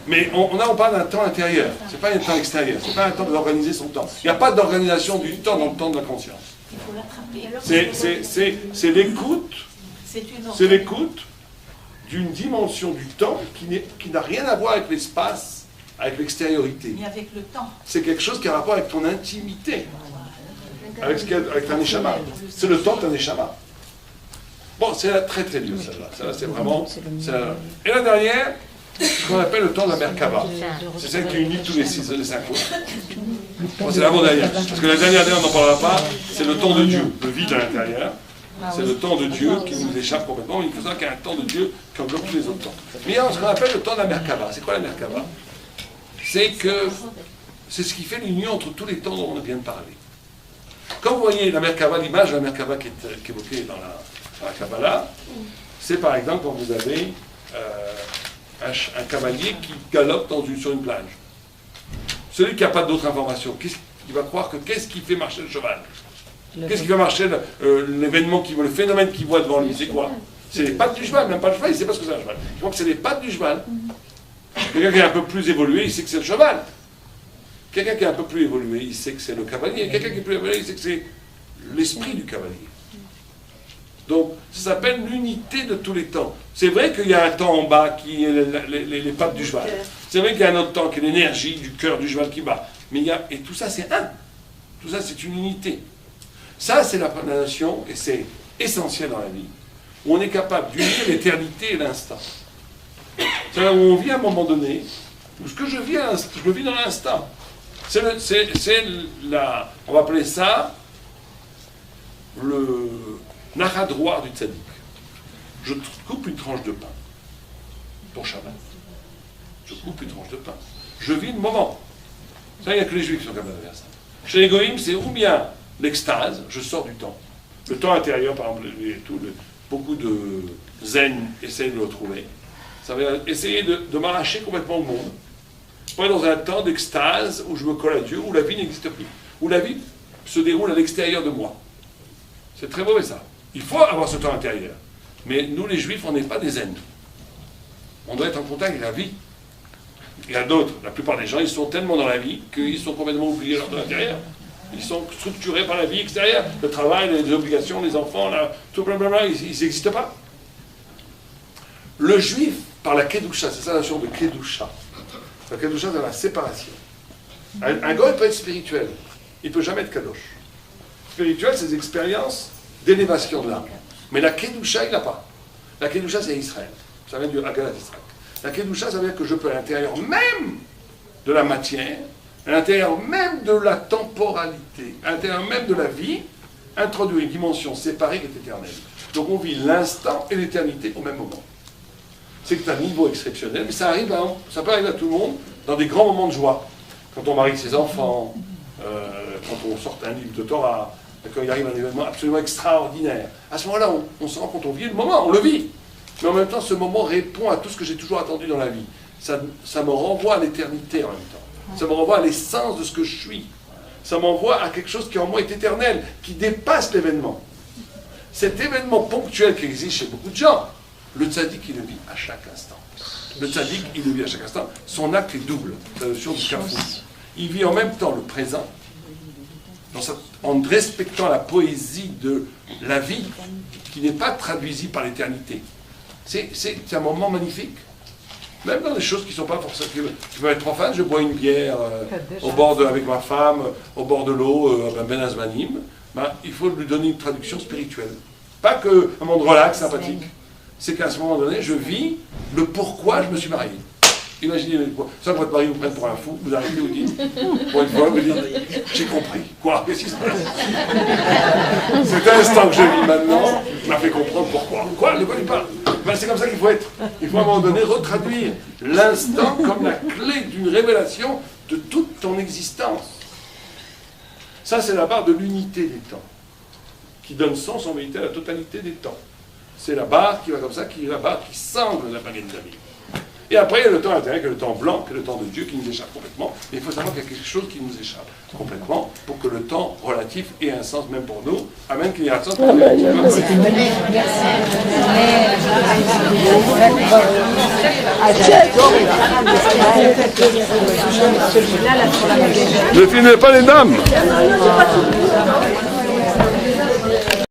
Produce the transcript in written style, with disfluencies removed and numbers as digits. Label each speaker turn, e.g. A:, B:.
A: Mais on parle d'un temps intérieur, c'est pas un temps extérieur, c'est pas un temps d'organiser son temps. Il n'y a pas d'organisation du temps dans le temps de la conscience.
B: Il faut l'attraper.
A: C'est l'écoute, c'est l'écoute d'une dimension du temps qui n'a rien à voir avec l'espace, avec l'extériorité.
B: Mais avec le temps.
A: C'est quelque chose qui a rapport avec ton intimité, avec ta neshama. C'est le temps de ta neshama. Bon, c'est très très dur celle-là. Celle-là, c'est vraiment. Et la dernière, ce qu'on appelle le temps de la Merkava. C'est celle qui unit tous les 5 mois. Bon, c'est l'avant-dernière. Parce que la dernière, on n'en parlera pas, c'est le temps de Dieu, le vide à l'intérieur. C'est le temps de Dieu qui nous échappe complètement. Il faut savoir qu'il y a un temps de Dieu qui englobe tous les autres temps. Mais il y a ce qu'on appelle le temps de la Merkava. C'est quoi la Merkava? C'est ce qui fait l'union entre tous les temps dont on vient de parler. Quand vous voyez la Merkava, l'image de la Merkava qui est évoquée dans la Kabbalah, c'est par exemple quand vous avez un cavalier qui galope sur une plage. Celui qui n'a pas d'autres informations, il va croire que qu'est-ce qui fait marcher le cheval? Qu'est-ce qui fait marcher l'événement, le phénomène qu'il voit devant lui? C'est quoi? C'est les pattes du cheval, même pas le cheval, il ne sait pas ce que c'est un cheval. Il croit que c'est les pattes du cheval. Quelqu'un qui est un peu plus évolué, il sait que c'est le cheval. Quelqu'un qui est un peu plus évolué, il sait que c'est le cavalier. Quelqu'un qui est plus évolué, il sait que c'est l'esprit du cavalier. Donc, ça s'appelle l'unité de tous les temps. C'est vrai qu'il y a un temps en bas qui est les pattes du cheval. C'est vrai qu'il y a un autre temps qui est l'énergie du cœur du cheval qui bat. Mais et tout ça, c'est un. Tout ça, c'est une unité. Ça, c'est la notion, et c'est essentiel dans la vie, où on est capable d'unir l'éternité et l'instant. C'est là où on vit à un moment donné, où ce que je vis dans l'instant. On va appeler ça le nachadroir du tzaddik. Je coupe une tranche de pain pour Shabbat. Je coupe une tranche de pain. Je vis le moment. Ça, il n'y a que les juifs qui sont capables de faire ça. Chez les goïms, c'est ou bien l'extase, je sors du temps. Le temps intérieur, par exemple, beaucoup de zen essayent de le retrouver. Ça veut essayer de m'arracher complètement au monde. Pour être dans un temps d'extase où je me colle à Dieu, où la vie n'existe plus. Où la vie se déroule à l'extérieur de moi. C'est très mauvais ça. Il faut avoir ce temps intérieur. Mais nous, les juifs, on n'est pas des zen. On doit être en contact avec la vie. Il y a d'autres, la plupart des gens, ils sont tellement dans la vie qu'ils sont complètement oubliés leur temps intérieur. Ils sont structurés par la vie extérieure, le travail, les obligations, les enfants, tout blablabla, ils n'existent pas. Le juif, par la kedusha, c'est ça la notion de kedusha. La kedusha, c'est la séparation. Un goy peut être spirituel, il ne peut jamais être kadosh. Spirituel, c'est des expériences d'élévation de l'âme. Mais la kedusha, il n'a pas. La kedusha, c'est Israël. Ça vient du Haggadah Israël. La kedusha, ça veut dire que je peux, à l'intérieur même de la matière, à l'intérieur même de la temporalité, à l'intérieur même de la vie, introduire une dimension séparée qui est éternelle. Donc on vit l'instant et l'éternité au même moment. C'est un niveau exceptionnel, mais ça peut arriver à tout le monde dans des grands moments de joie. Quand on marie ses enfants, quand on sort un livre de Torah, quand il arrive un événement absolument extraordinaire. À ce moment-là, on se rend compte, on vit le moment, on le vit. Mais en même temps, ce moment répond à tout ce que j'ai toujours attendu dans la vie. Ça me renvoie à l'éternité en même temps. Ça me renvoie à l'essence de ce que je suis. Ça m'envoie à quelque chose qui en moi est éternel, qui dépasse l'événement. Cet événement ponctuel qui existe chez beaucoup de gens, le tzaddik, il le vit à chaque instant. Le tzaddik, il le vit à chaque instant. Son acte est double, la notion du kafou. Il vit en même temps le présent, en respectant la poésie de la vie, qui n'est pas traduisible par l'éternité. C'est un moment magnifique. Même dans des choses qui ne sont pas forcément... qui peuvent être profanes, je bois une bière avec ma femme, au bord de l'eau, Ben Azmanim, il faut lui donner une traduction spirituelle. Pas qu'un monde relax, sympathique. C'est qu'à ce moment donné, je vis le pourquoi je me suis marié. Imaginez, ça, votre mari vous prenne pour un fou, vous arrêtez, vous dites, pour une fois, vous dites, j'ai compris. Quoi? Qu'est-ce qui se passe? Cet instant que je vis maintenant m'a fait comprendre pourquoi. Quoi? De quoi il parle? C'est comme ça qu'il faut être. Il faut à un moment donné retraduire l'instant comme la clé d'une révélation de toute ton existence. Ça, c'est la barre de l'unité des temps, qui donne sens en vérité à la totalité des temps. C'est la barre qui va comme ça, qui est la barre qui sangle la baguette de la vie. Et après, il y a le temps intérieur, qui est le temps blanc, qui est le temps de Dieu, qui nous échappe complètement. Et il faut savoir qu'il y a quelque chose qui nous échappe complètement pour que le temps relatif ait un sens même pour nous. Amen, qu'il y ait un sens pour nous.
C: C'est une bonne merci.
A: Ne filmez pas les dames.